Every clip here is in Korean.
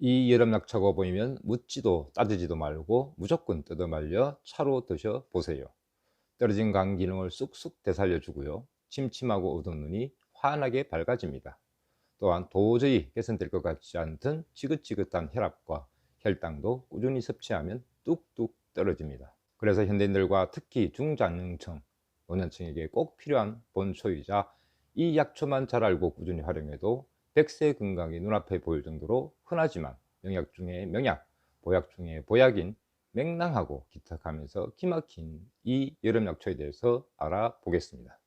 이 여름약초가 보이면 묻지도 따지지도 말고 무조건 뜯어 말려 차로 드셔 보세요. 떨어진 간 기능을 쑥쑥 되살려 주고요. 침침하고 어두운 눈이 환하게 밝아집니다. 또한 도저히 개선될 것 같지 않던 지긋지긋한 혈압과 혈당도 꾸준히 섭취하면 뚝뚝 떨어집니다. 그래서 현대인들과 특히 중장년층, 노년층에게 꼭 필요한 본초이자 이 약초만 잘 알고 꾸준히 활용해도 100세 건강이 눈앞에 보일 정도로 흔하지만 명약 중에 명약, 보약 중에 보약인 맹랑하고 기특하면서 기막힌 이 여름 약초에 대해서 알아보겠습니다.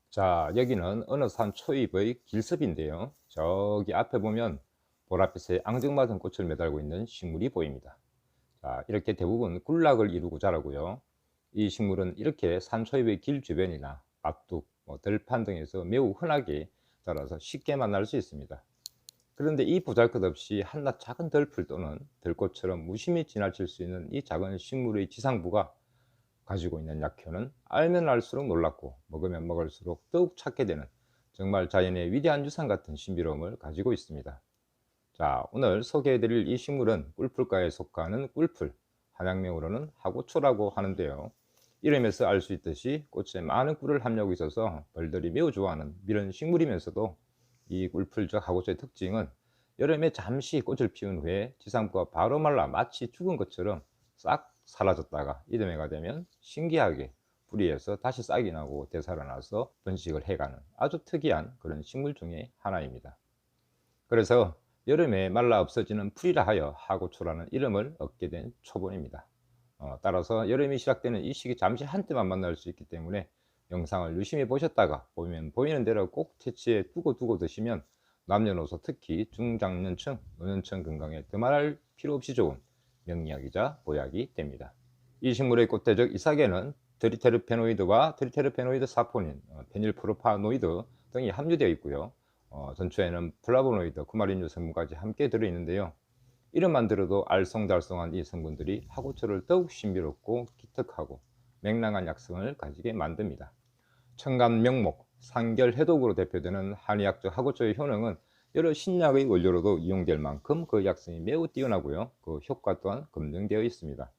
자, 여기는 어느 산 초입의 길섭인데요. 저기 앞에 보면 보랏빛의 앙증맞은 꽃을 매달고 있는 식물이 보입니다. 자, 이렇게 대부분 군락을 이루고 자라고요. 이 식물은 이렇게 산 초입의 길 주변이나 막둑, 들판 등에서 매우 흔하게 자라서 쉽게 만날 수 있습니다. 그런데 이 보잘것없이 한낱 작은 들풀 또는 들꽃처럼 무심히 지나칠 수 있는 이 작은 식물의 지상부가 가지고 있는 약효는 알면 알수록 놀랍고 먹으면 먹을수록 더욱 찾게 되는 정말 자연의 위대한 유산 같은 신비로움을 가지고 있습니다. 자, 오늘 소개해드릴 이 식물은 꿀풀과에 속하는 꿀풀, 한약명으로는 하고초라고 하는데요. 이름에서 알 수 있듯이 꽃에 많은 꿀을 함유하고 있어서 벌들이 매우 좋아하는 이런 식물이면서도 이 꿀풀적 하고초의 특징은 여름에 잠시 꽃을 피운 후에 지상부가 바로 말라 마치 죽은 것처럼 싹 사라졌다가 이듬해가 되면 신기하게 뿌리에서 다시 싹이 나고 되살아나서 번식을 해가는 아주 특이한 그런 식물 중에 하나입니다. 그래서 여름에 말라 없어지는 풀이라 하여 하고초라는 이름을 얻게 된 초본입니다. 따라서 여름이 시작되는 이 시기 잠시 한때만 만날 수 있기 때문에 영상을 유심히 보셨다가 보면 보이는 대로 꼭 퇴치에 두고 드시면 남녀노소 특히 중장년층, 노년층 건강에 더말할 필요 없이 좋은 명약이자 보약이 됩니다. 이 식물의 꽃대적 이삭에는 트리테르페노이드와 트리테르페노이드 사포닌, 페닐프로파노이드 등이 함유되어 있고요. 전초에는 플라보노이드, 구마린류 성분까지 함께 들어있는데요. 이름만 들어도 알쏭달쏭한 이 성분들이 하고초를 더욱 신비롭고 기특하고 맹랑한 약성을 가지게 만듭니다. 청간, 명목, 상결, 해독으로 대표되는 한의학적 하고초의 효능은 여러 신약의 원료로도 이용될 만큼 그 약성이 매우 뛰어나고요. 그 효과 또한 검증되어 있습니다.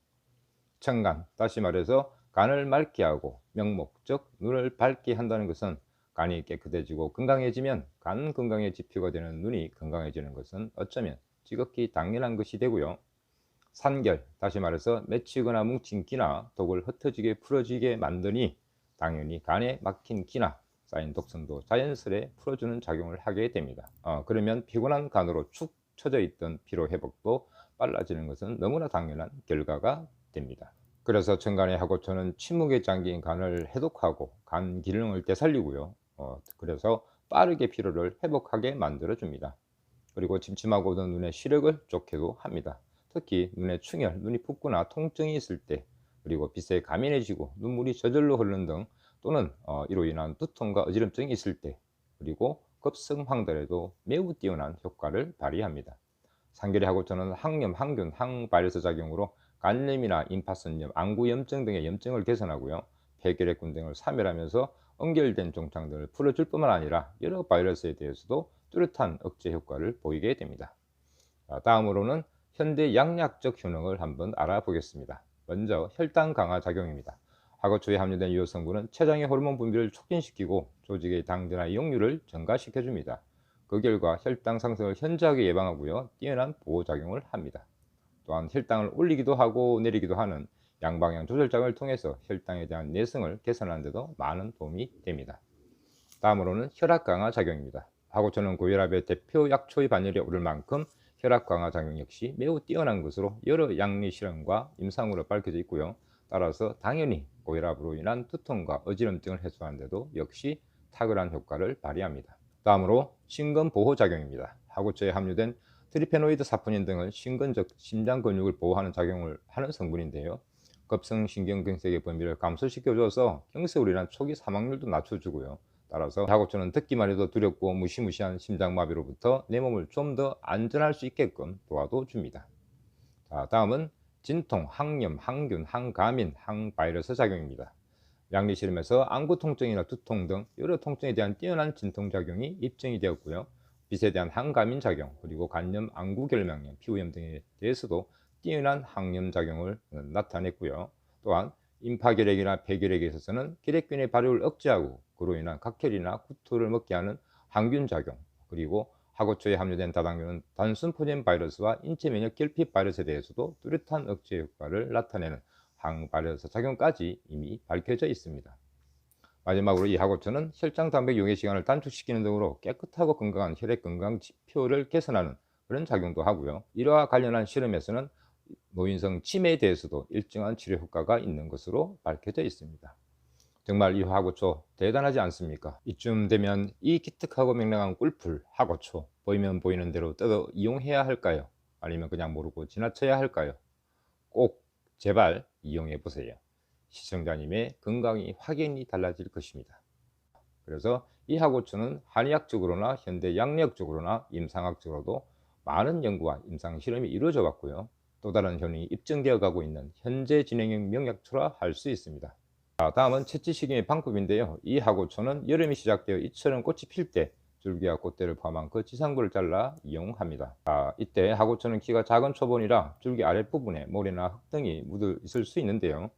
청간, 다시 말해서 간을 맑게 하고 명목, 즉 눈을 밝게 한다는 것은 간이 깨끗해지고 건강해지면 간 건강의 지표가 되는 눈이 건강해지는 것은 어쩌면 지극히 당연한 것이 되고요. 산결, 다시 말해서 맺히거나 뭉친 기나 독을 흩어지게 풀어지게 만드니 당연히 간에 막힌 기나 쌓인 독성도 자연스레 풀어주는 작용을 하게 됩니다. 그러면 피곤한 간으로 축 처져 있던 피로 회복도 빨라지는 것은 너무나 당연한 결과가 됩니다. 그래서 천간의 하고초는 침묵에 잠긴 간을 해독하고 간 기능을 되살리고요. 그래서 빠르게 피로를 회복하게 만들어 줍니다. 그리고 침침하고 어두운 눈의 시력을 좋게도 합니다. 특히 눈의 충혈, 눈이 붓거나 통증이 있을 때, 그리고 빛에 가민해지고 눈물이 저절로 흐르는 등 또는 이로 인한 두통과 어지럼증이 있을 때, 그리고 급성황달에도 매우 뛰어난 효과를 발휘합니다. 상결의 하고초는 항염, 항균, 항바이러스 작용으로 간염이나 임파선염, 안구염증 등의 염증을 개선하고요. 폐결핵균 등을 사멸하면서 응결된 종창 등을 풀어줄 뿐만 아니라 여러 바이러스에 대해서도 뚜렷한 억제 효과를 보이게 됩니다. 다음으로는 현대 양약적 효능을 한번 알아보겠습니다. 먼저 혈당 강화 작용입니다. 하고초에 함유된 유효 성분은 췌장의 호르몬 분비를 촉진시키고 조직의 당대나 이용률을 증가시켜 줍니다. 그 결과 혈당 상승을 현저하게 예방하고요. 뛰어난 보호작용을 합니다. 또한 혈당을 올리기도 하고 내리기도 하는 양방향 조절장을 통해서 혈당에 대한 내성을 개선하는 데도 많은 도움이 됩니다. 다음으로는 혈압 강화 작용입니다. 하고초는 고혈압의 대표 약초의 반열에 오를 만큼 혈압 강화 작용 역시 매우 뛰어난 것으로 여러 양리 실험과 임상으로 밝혀져 있고요. 따라서 당연히 고혈압으로 인한 두통과 어지럼증을 해소하는 데도 역시 탁월한 효과를 발휘합니다. 다음으로 심근 보호 작용입니다. 하고초에 함유된 트리페노이드 사포닌 등은 심근적 심장 근육을 보호하는 작용을 하는 성분인데요. 급성신경경색의 범위를 감소시켜줘서 경색으로 인한 초기 사망률도 낮춰주고요. 따라서 하고초는 듣기만 해도 두렵고 무시무시한 심장마비로부터 내 몸을 좀 더 안전할 수 있게끔 도와도 줍니다. 자, 다음은 진통, 항염, 항균, 항가민, 항바이러스 작용입니다. 양리 실험에서 안구 통증이나 두통 등 여러 통증에 대한 뛰어난 진통작용이 입증이 되었고요. 빛에 대한 항감인 작용, 그리고 간염, 안구결막염, 피부염 등에 대해서도 뛰어난 항염작용을 나타냈고요. 또한 임파결핵이나 폐결핵에 있어서는 결핵균의 발효를 억제하고 그로 인한 각혈이나 구토를 먹게 하는 항균작용, 그리고 하고초에 함유된 다당류는 단순 포진 바이러스와 인체 면역 결핍 바이러스에 대해서도 뚜렷한 억제 효과를 나타내는 항바이러스 작용까지 이미 밝혀져 있습니다. 마지막으로 이 하고초는 혈장 단백 용해 시간을 단축시키는 등으로 깨끗하고 건강한 혈액 건강 지표를 개선하는 그런 작용도 하고요. 이와 관련한 실험에서는 노인성 치매에 대해서도 일정한 치료 효과가 있는 것으로 밝혀져 있습니다. 정말 이 하고초 대단하지 않습니까? 이쯤 되면 이 기특하고 명랑한 꿀풀 하고초 보이면 보이는 대로 뜯어 이용해야 할까요? 아니면 그냥 모르고 지나쳐야 할까요? 꼭 제발 이용해 보세요. 시청자님의 건강이 확연히 달라질 것입니다. 그래서 이 하고초는 한의학적으로나 현대 양력적으로나 임상학적으로도 많은 연구와 임상 실험이 이루어져 왔고요. 또 다른 효능이 입증되어 가고 있는 현재 진행형 명약초라 할 수 있습니다. 다음은 채취식용의 방법인데요. 이 하고초는 여름이 시작되어 이처럼 꽃이 필 때 줄기와 꽃대를 포함한 그 지상부를 잘라 이용합니다. 이때 하고초는 키가 작은 초본이라 줄기 아랫부분에 모래나 흙 등이 묻어 있을 수 있는데요.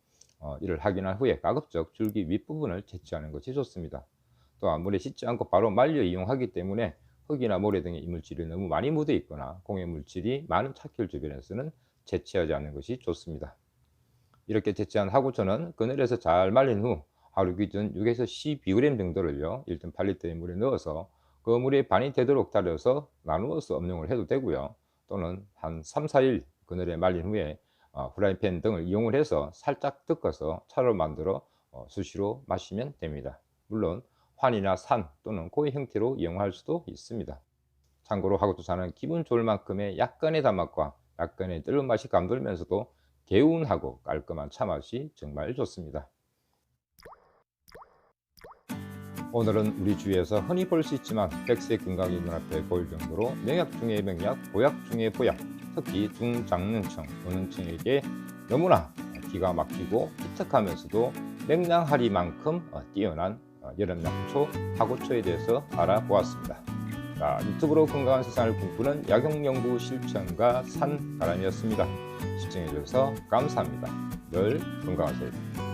이를 확인한 후에 가급적 줄기 윗부분을 채취하는 것이 좋습니다. 또한 물에 씻지 않고 바로 말려 이용하기 때문에 흙이나 모래 등의 이물질이 너무 많이 묻어 있거나 공해물질이 많은 착혈 주변에서는 채취하지 않는 것이 좋습니다. 이렇게 채취한 하고초는 그늘에서 잘 말린 후 하루 기준 6에서 12g 정도를요 1.8리터의 물에 넣어서 그 물이 반이 되도록 달여서 나누어서 업용을 해도 되고요. 또는 한 3, 4일 그늘에 말린 후에 프라이팬 등을 이용을 해서 살짝 덮어서 차로 만들어 수시로 마시면 됩니다. 물론 환이나 산 또는 고의 형태로 이용할 수도 있습니다. 참고로 하고초차는 기분 좋을 만큼의 약간의 단맛과 약간의 뜰은 맛이 감돌면서도 개운하고 깔끔한 차맛이 정말 좋습니다. 오늘은 우리 주위에서 흔히 볼 수 있지만 100세 건강이 눈앞에 보일 정도로 명약 중의 명약, 보약 중의 보약, 특히 중장년층, 노년층에게 너무나 기가 막히고 기특하면서도 명랑하리만큼 뛰어난 여름약초 하고초에 대해서 알아보았습니다. 유튜브로 건강한 세상을 꿈꾸는 약용연구 실천가 산가람이었습니다. 시청해주셔서 감사합니다. 늘 건강하세요.